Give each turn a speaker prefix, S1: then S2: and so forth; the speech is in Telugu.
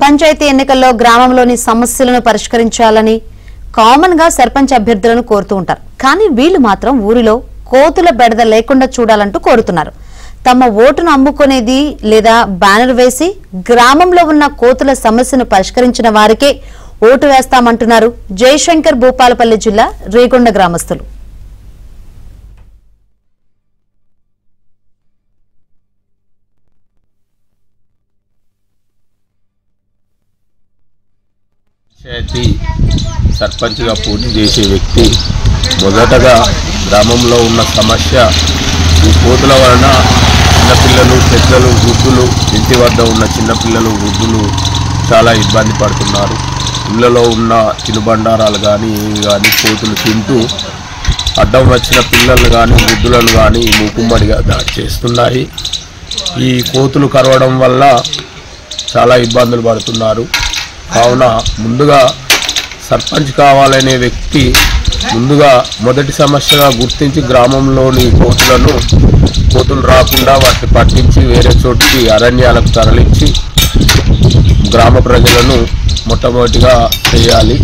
S1: పంచాయతీ ఎన్నికల్లో గ్రామంలోని సమస్యలను పరిష్కరించాలని కామన్ గా సర్పంచ్ అభ్యర్థులను కోరుతూ ఉంటారు. కానీ వీళ్ళు మాత్రం ఊరిలో కోతుల బెడద లేకుండా చూడాలంటూ కోరుతున్నారు. తమ ఓటును అమ్ముకునేది లేదా బ్యానర్ వేసి గ్రామంలో ఉన్న కోతుల సమస్యను పరిష్కరించిన వారికే ఓటు వేస్తామంటున్నారు జయశంకర్ భూపాలపల్లి జిల్లా రేగొండ గ్రామస్తులు.
S2: పంచాయతీ సర్పంచ్గా పోటీ చేసే వ్యక్తి మొదటగా గ్రామంలో ఉన్న సమస్య ఈ కోతుల వలన చిన్నపిల్లలు, పెద్దలు, వృద్ధులు, ఇంటి వద్ద ఉన్న చిన్నపిల్లలు, వృద్ధులు చాలా ఇబ్బంది పడుతున్నారు. ఇళ్లలో ఉన్న తినుబండారాలు కానీ కోతులు తింటూ అడ్డం వచ్చిన పిల్లలు కానీ వృద్ధులను కానీ మూకుమ్మడిగా దాడి చేస్తున్నాయి. ఈ కోతులు కరవడం వల్ల చాలా ఇబ్బందులు పడుతున్నారు. కావున ముందుగా సర్పంచ్ కావాలనే వ్యక్తి ముందుగా మొదటి సమస్యగా గుర్తించి గ్రామంలోని కోతులు రాకుండా వాటిని పట్టించి వేరే చోటికి అరణ్యాలకు తరలించి గ్రామ ప్రజలను మొట్టమొదటిగా చేయాలి.